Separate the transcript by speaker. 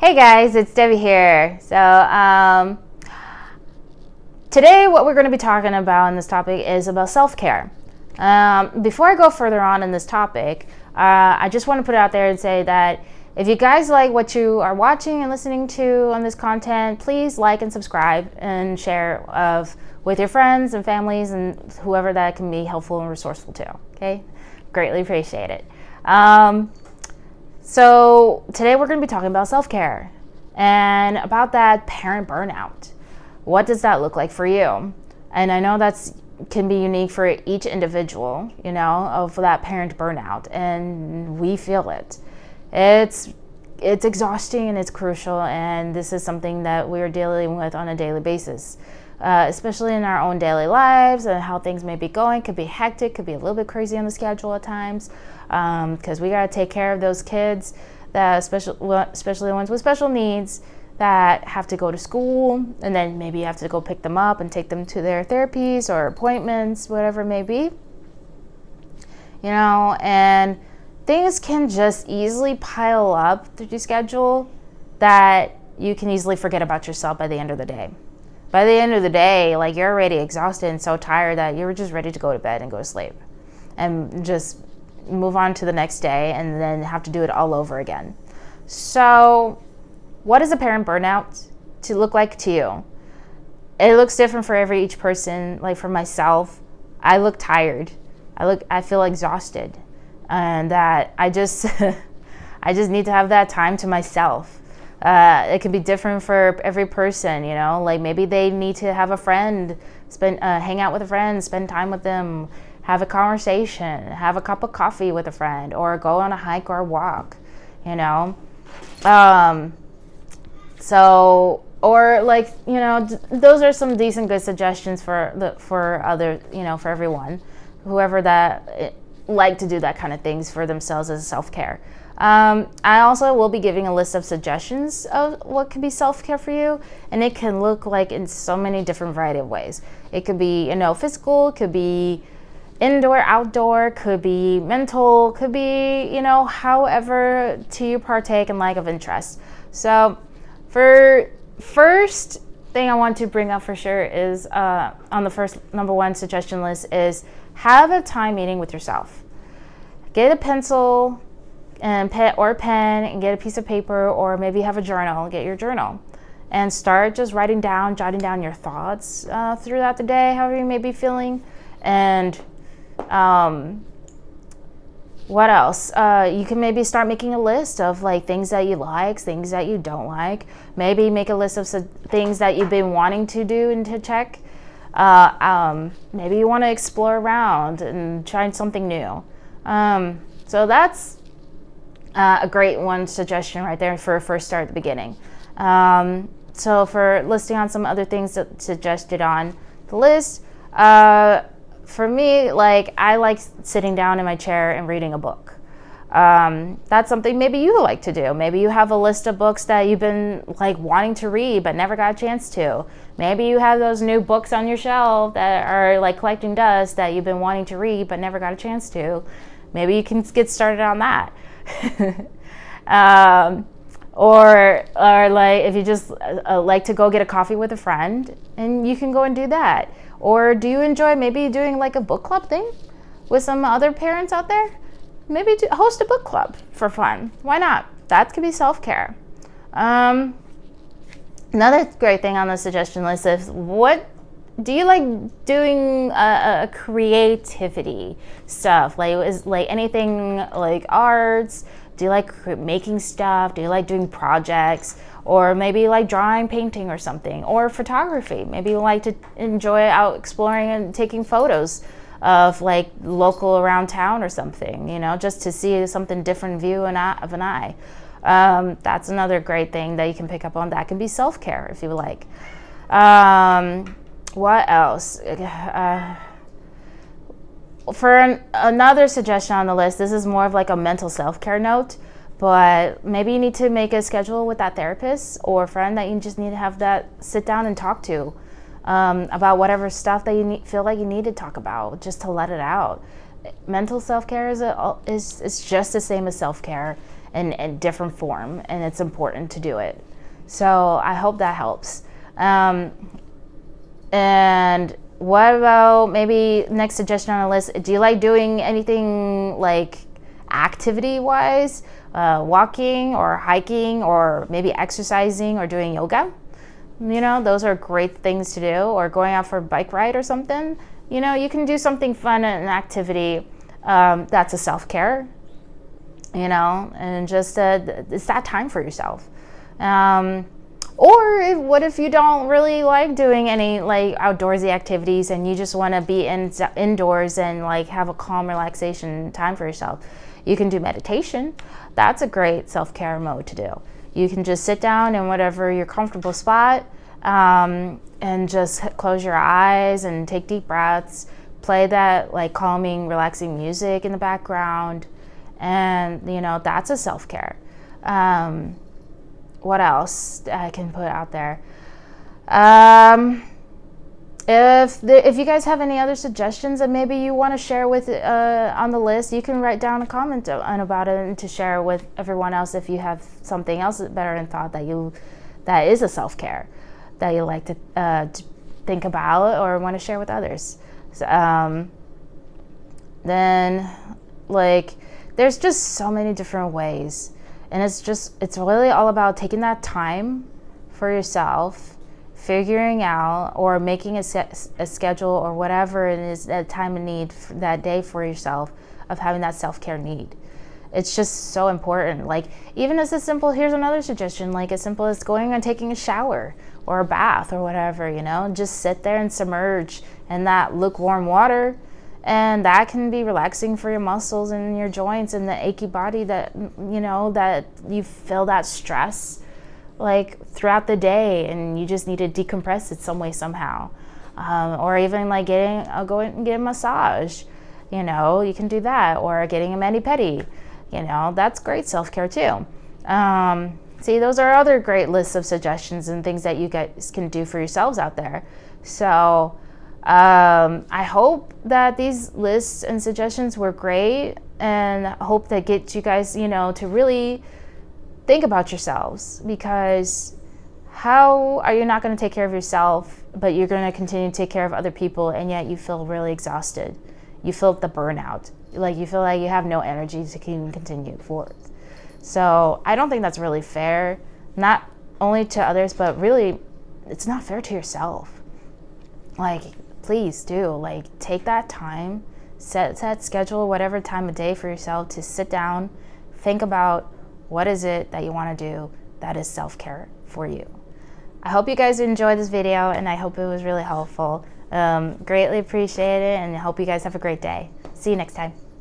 Speaker 1: Hey guys, it's Debbie here. Today what we're going to be talking about in this topic is about self-care. Before I go further on in this topic, I just want to put it out there and say that if you guys like what you are watching and listening to on this content, please like and subscribe and share with your friends and families and whoever that can be helpful and resourceful to. Okay? Greatly appreciate it. So today we're going to be talking about self-care and about that parent burnout. What does that look like for you? And I know can be unique for each individual, of that parent burnout, and we feel it. It's exhausting and it's crucial, and this is something that we're dealing with on a daily basis, especially in our own daily lives and how things may be going. Could be hectic, could be a little bit crazy on the schedule at times, because we got to take care of those kids, especially the ones with special needs that have to go to school, and then maybe you have to go pick them up and take them to their therapies or appointments, whatever it may be. And things can just easily pile up through your schedule that you can easily forget about yourself by the end of the day. By the end of the day, you're already exhausted and so tired that you're just ready to go to bed and go to sleep and just move on to the next day and then have to do it all over again. So what does a parent burnout to look like to you? It looks different for each person. Like for myself, I look tired. I feel exhausted, and that I just I just need to have that time to myself. It can be different for every person, maybe they need to have a friend, hang out with a friend, spend time with them, have a conversation, have a cup of coffee with a friend, or go on a hike or a walk, those are some decent good suggestions for other, for everyone, whoever that like to do that kind of things for themselves as self-care. I also will be giving a list of suggestions of what can be self-care for you, and it can look like in so many different variety of ways. It could be, physical, could be indoor, outdoor, could be mental, could be, however to you partake and like of interest. So for first thing I want to bring up for sure is on the first number one suggestion list is have a time meeting with yourself. Get a pencil and pen and get a piece of paper, or maybe have a journal. Get your journal and start just jotting down your thoughts throughout the day, however you may be feeling. And what else? You can maybe start making a list of things that you like, things that you don't like. Maybe make a list of things that you've been wanting to do and to check. Maybe you want to explore around and try something new. So that's a great one suggestion right there for a first start at the beginning. So for listing on some other things that suggested on the list, for me, I like sitting down in my chair and reading a book. That's something maybe you like to do. Maybe you have a list of books that you've been wanting to read but never got a chance to. Maybe you have those new books on your shelf that are collecting dust that you've been wanting to read but never got a chance to. Maybe you can get started on that. Or if you just like to go get a coffee with a friend, and you can go and do that. Or do you enjoy maybe doing a book club thing with some other parents out there? Maybe host a book club for fun. Why not? That could be self-care. Another great thing on the suggestion list is, what do you like doing creativity stuff? Anything arts? Do you like making stuff? Do you like doing projects? Or maybe drawing, painting or something? Or photography? Maybe you like to enjoy out exploring and taking photos of local around town or something, just to see something different view of an eye. That's another great thing that you can pick up on. That can be self-care if you like. What else? For another suggestion on the list, this is more of a mental self-care note, but maybe you need to make a schedule with that therapist or friend that you just need to have that sit down and talk to about whatever stuff that you feel like you need to talk about, just to let it out. Mental self-care is just the same as self-care, in different form, and it's important to do it. So I hope that helps. And what about maybe next suggestion on the list? Do you like doing anything like activity wise, walking or hiking or maybe exercising or doing yoga? Those are great things to do, or going out for a bike ride or something. You can do something fun and an activity that's a self-care, and just it's that time for yourself. Or what if you don't really like doing any like outdoorsy activities and you just want to be indoors and like have a calm relaxation time for yourself? You can do meditation. That's a great self-care mode to do. You can just sit down in whatever your comfortable spot and just close your eyes and take deep breaths, play that like calming, relaxing music in the background, and that's a self-care. What else I can put out there? If you guys have any other suggestions that maybe you want to share with on the list, you can write down a comment about it and to share with everyone else if you have something else better in thought that is a self-care that you like to think about or want to share with others. So, then like there's just so many different ways. And it's really all about taking that time for yourself, figuring out or making a schedule or whatever it is, that time and need for that day for yourself of having that self-care need. It's just so important. Like even as simple, here's another suggestion, like as simple as going and taking a shower or a bath or whatever, just sit there and submerge in that lukewarm water. And that can be relaxing for your muscles and your joints and the achy body that you feel that stress like throughout the day, and you just need to decompress it some way somehow. Or even like go and get a massage. You can do that, or getting a mani-pedi. That's great self-care too. See, those are other great lists of suggestions and things that you guys can do for yourselves out there. So I hope that these lists and suggestions were great, and hope that get you guys, to really think about yourselves, because how are you not going to take care of yourself, but you're going to continue to take care of other people, and yet you feel really exhausted? You feel the burnout, like you feel like you have no energy to continue forward. So I don't think that's really fair, not only to others, but really it's not fair to yourself. Like, please do, like, take that time, set that schedule, whatever time of day for yourself to sit down, think about what is it that you want to do that is self-care for you. I hope you guys enjoyed this video, and I hope it was really helpful. Greatly appreciate it, and I hope you guys have a great day. See you next time.